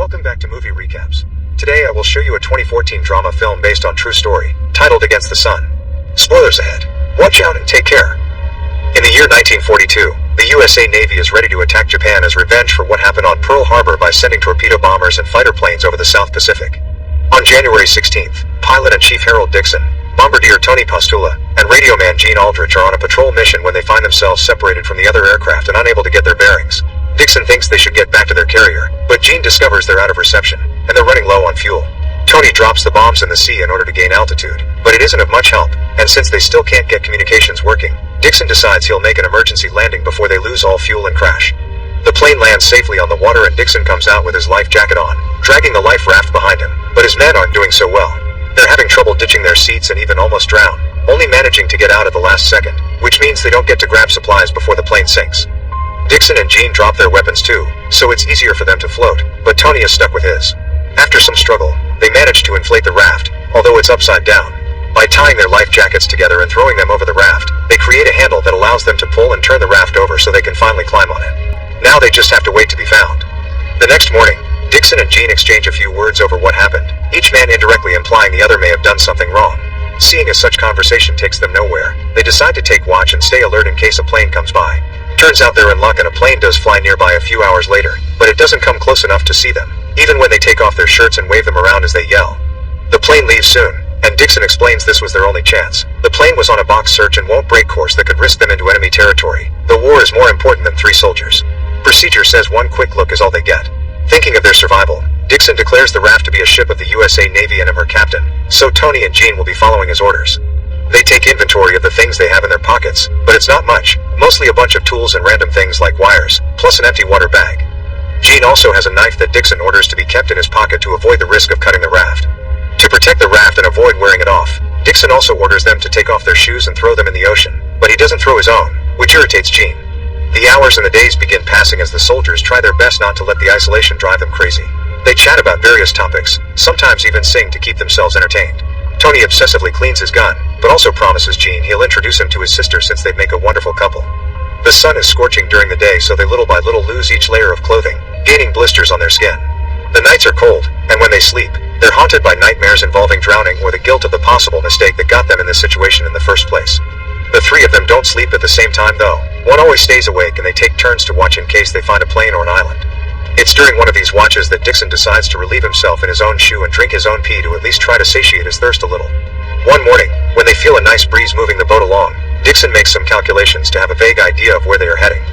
Welcome back to Movie Recaps. Today I will show you a 2014 drama film based on true story, titled Against the Sun. Spoilers ahead. Watch out and take care. In the year 1942, the USA Navy is ready to attack Japan as revenge for what happened on Pearl Harbor by sending torpedo bombers and fighter planes over the South Pacific. On January 16th, pilot and Chief Harold Dixon, bombardier Tony Postula, and radio man Gene Aldrich are on a patrol mission when they find themselves separated from the other aircraft and unable to get their bearings. Dixon thinks they should get back to their carrier, but Gene discovers they're out of reception, and they're running low on fuel. Tony drops the bombs in the sea in order to gain altitude, but it isn't of much help, and since they still can't get communications working, Dixon decides he'll make an emergency landing before they lose all fuel and crash. The plane lands safely on the water and Dixon comes out with his life jacket on, dragging the life raft behind him, but his men aren't doing so well. They're having trouble ditching their seats and even almost drown, only managing to get out at the last second, which means they don't get to grab supplies before the plane sinks. Dixon and Gene drop their weapons too, so it's easier for them to float, but Tony is stuck with his. After some struggle, they manage to inflate the raft, although it's upside down. By tying their life jackets together and throwing them over the raft, they create a handle that allows them to pull and turn the raft over so they can finally climb on it. Now they just have to wait to be found. The next morning, Dixon and Gene exchange a few words over what happened, each man indirectly implying the other may have done something wrong. Seeing as such conversation takes them nowhere, they decide to take watch and stay alert in case a plane comes by. Turns out they're in luck and a plane does fly nearby a few hours later, but it doesn't come close enough to see them, even when they take off their shirts and wave them around as they yell. The plane leaves soon, and Dixon explains this was their only chance. The plane was on a box search and won't break course that could risk them into enemy territory. The war is more important than 3 soldiers. Procedure says one quick look is all they get. Thinking of their survival, Dixon declares the raft to be a ship of the USA Navy and him her captain, so Tony and Gene will be following his orders. They take inventory of the things they have in their pockets, but it's not much, mostly a bunch of tools and random things like wires, plus an empty water bag. Gene also has a knife that Dixon orders to be kept in his pocket to avoid the risk of cutting the raft. To protect the raft and avoid wearing it off, Dixon also orders them to take off their shoes and throw them in the ocean, but he doesn't throw his own, which irritates Gene. The hours and the days begin passing as the soldiers try their best not to let the isolation drive them crazy. They chat about various topics, sometimes even sing to keep themselves entertained. Tony obsessively cleans his gun, but also promises Gene he'll introduce him to his sister since they'd make a wonderful couple. The sun is scorching during the day, so they little by little lose each layer of clothing, gaining blisters on their skin. The nights are cold, and when they sleep, they're haunted by nightmares involving drowning or the guilt of the possible mistake that got them in this situation in the first place. The 3 of them don't sleep at the same time though. One always stays awake and they take turns to watch in case they find a plane or an island. It's during one of these watches that Dixon decides to relieve himself in his own shoe and drink his own pee to at least try to satiate his thirst a little. One morning, when they feel a nice breeze moving the boat along, Dixon makes some calculations to have a vague idea of where they are heading.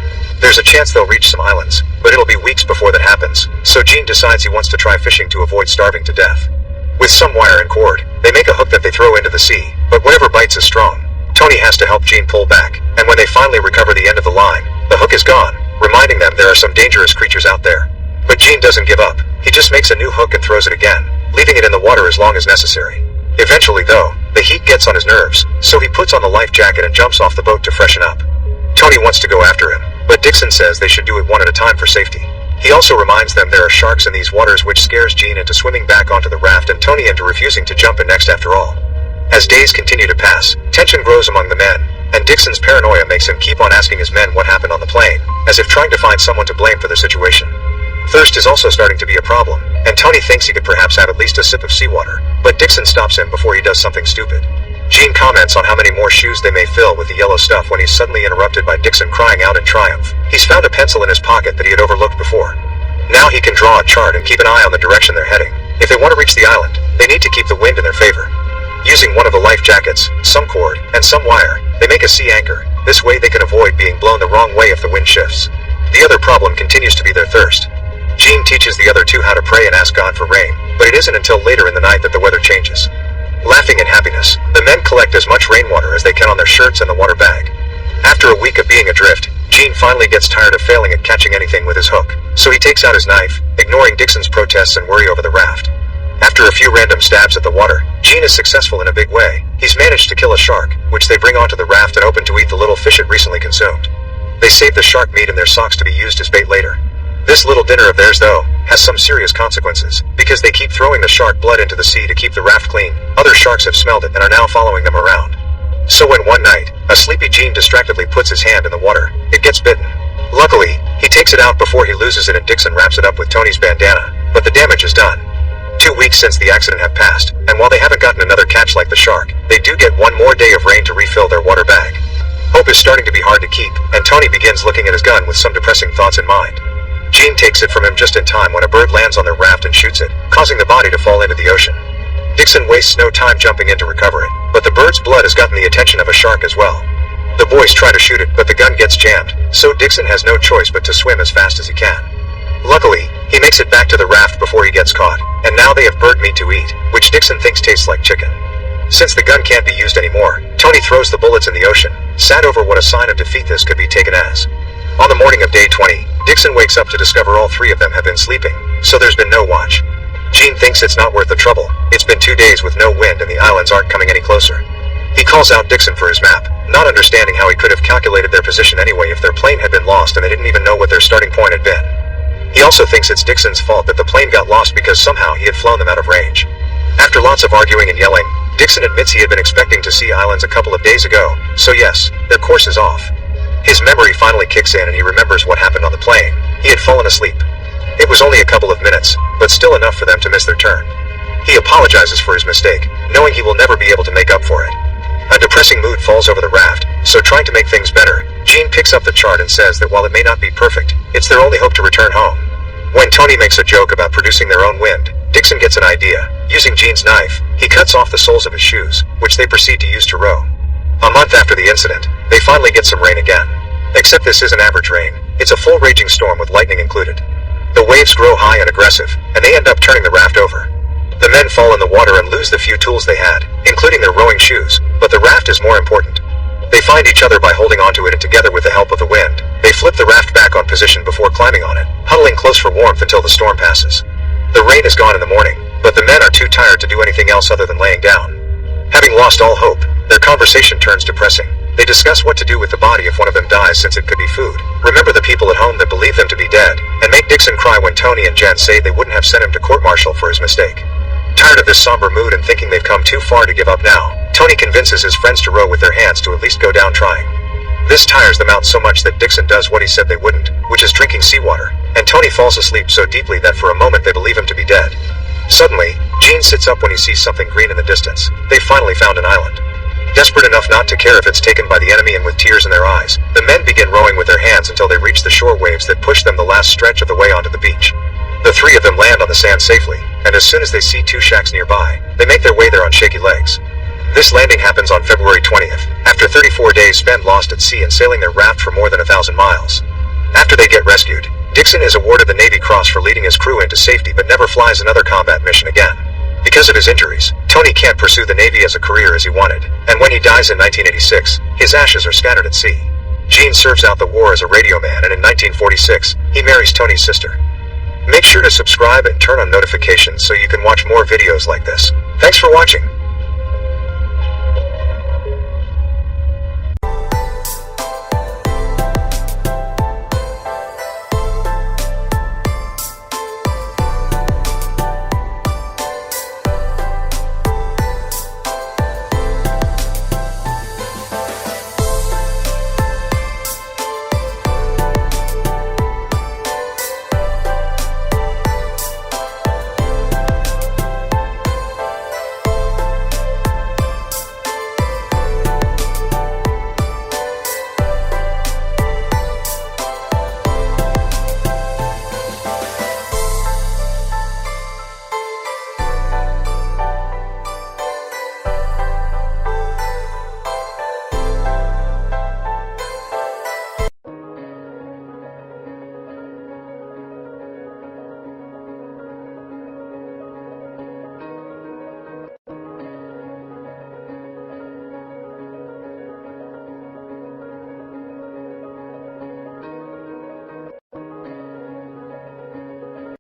There's a chance they'll reach some islands, but it'll be weeks before that happens, so Gene decides he wants to try fishing to avoid starving to death. With some wire and cord, they make a hook that they throw into the sea, but whatever bites is strong. Tony has to help Gene pull back, and when they finally recover the end of the line, the hook is gone, reminding them there are some dangerous creatures out there. But Gene doesn't give up. He just makes a new hook and throws it again, leaving it in the water as long as necessary. Eventually though, the heat gets on his nerves, so he puts on the life jacket and jumps off the boat to freshen up. Tony wants to go after him, but Dixon says they should do it one at a time for safety. He also reminds them there are sharks in these waters, which scares Gene into swimming back onto the raft and Tony into refusing to jump in next after all. As days continue to pass, tension grows among the men, and Dixon's paranoia makes him keep on asking his men what happened on the plane, as if trying to find someone to blame for the situation. Thirst is also starting to be a problem, and Tony thinks he could perhaps have at least a sip of seawater, but Dixon stops him before he does something stupid. Gene comments on how many more shoes they may fill with the yellow stuff when he's suddenly interrupted by Dixon crying out in triumph. He's found a pencil in his pocket that he had overlooked before. Now he can draw a chart and keep an eye on the direction they're heading. If they want to reach the island, they need to keep the wind in their favor. Using one of the life jackets, some cord, and some wire, they make a sea anchor. This way they can avoid being blown the wrong way if the wind shifts. The other problem continues to be their thirst. Gene teaches the other 2 how to pray and ask God for rain, but it isn't until later in the night that the weather changes. Laughing in happiness, the men collect as much rainwater as they can on their shirts and the water bag. After a week of being adrift, Gene finally gets tired of failing at catching anything with his hook, so he takes out his knife, ignoring Dixon's protests and worry over the raft. After a few random stabs at the water, Gene is successful in a big way. He's managed to kill a shark, which they bring onto the raft and open to eat the little fish it recently consumed. They save the shark meat in their socks to be used as bait later. This little dinner of theirs, though, has some serious consequences, because they keep throwing the shark blood into the sea to keep the raft clean. Other sharks have smelled it and are now following them around. So when one night, a sleepy Gene distractedly puts his hand in the water, it gets bitten. Luckily, he takes it out before he loses it and Dixon wraps it up with Tony's bandana, but but the damage is done. 2 weeks since the accident have passed, and while they haven't gotten another catch like the shark, they do get one more day of rain to refill their water bag. Hope is starting to be hard to keep, and Tony begins looking at his gun with some depressing thoughts in mind. Gene takes it from him just in time when a bird lands on their raft and shoots it, causing the body to fall into the ocean. Dixon wastes no time jumping in to recover it, but the bird's blood has gotten the attention of a shark as well. The boys try to shoot it, but the gun gets jammed, so Dixon has no choice but to swim as fast as he can. Luckily, he makes it back to the raft before he gets caught, and now they have bird meat to eat, which Dixon thinks tastes like chicken. Since the gun can't be used anymore, Tony throws the bullets in the ocean, sad over what a sign of defeat this could be taken as. On the morning of day 20, Dixon wakes up to discover all 3 of them have been sleeping, so there's been no watch. Gene thinks it's not worth the trouble. It's been 2 days with no wind and the islands aren't coming any closer. He calls out Dixon for his map, not understanding how he could have calculated their position anyway if their plane had been lost and they didn't even know what their starting point had been. He also thinks it's Dixon's fault that the plane got lost because somehow he had flown them out of range. After lots of arguing and yelling, Dixon admits he had been expecting to see islands a couple of days ago, so yes, their course is off. His memory finally kicks in and he remembers what happened on the plane. He had fallen asleep. It was only a couple of minutes, but still enough for them to miss their turn. He apologizes for his mistake, knowing he will never be able to make up for it. A depressing mood falls over the raft, so trying to make things better, Gene picks up the chart and says that while it may not be perfect, it's their only hope to return home. When Tony makes a joke about producing their own wind, Dixon gets an idea. Using Gene's knife, he cuts off the soles of his shoes, which they proceed to use to row. A month after the incident, they finally get some rain again. Except this isn't average rain, it's a full raging storm with lightning included. The waves grow high and aggressive, and they end up turning the raft over. The men fall in the water and lose the few tools they had, including their rowing shoes, but the raft is more important. They find each other by holding onto it and together with the help of the wind, they flip the raft back on position before climbing on it, huddling close for warmth until the storm passes. The rain is gone in the morning, but the men are too tired to do anything else other than laying down. Having lost all hope, their conversation turns depressing. They discuss what to do with the body if one of them dies since it could be food, remember the people at home that believe them to be dead, and make Dixon cry when Tony and Jen say they wouldn't have sent him to court-martial for his mistake. Tired of this somber mood and thinking they've come too far to give up now, Tony convinces his friends to row with their hands to at least go down trying. This tires them out so much that Dixon does what he said they wouldn't, which is drinking seawater, and Tony falls asleep so deeply that for a moment they believe him to be dead. Suddenly, Gene sits up when he sees something green in the distance. They've finally found an island. Desperate enough not to care if it's taken by the enemy and with tears in their eyes, the men begin rowing with their hands until they reach the shore waves that push them the last stretch of the way onto the beach. The 3 of them land on the sand safely, and as soon as they see 2 shacks nearby, they make their way there on shaky legs. This landing happens on February 20th, after 34 days spent lost at sea and sailing their raft for more than 1,000 miles. After they get rescued, Dixon is awarded the Navy Cross for leading his crew into safety but never flies another combat mission again. Because of his injuries, Tony can't pursue the Navy as a career as he wanted, and when he dies in 1986, his ashes are scattered at sea. Gene serves out the war as a radio man, and in 1946, he marries Tony's sister. Make sure to subscribe and turn on notifications so you can watch more videos like this. Thanks for watching.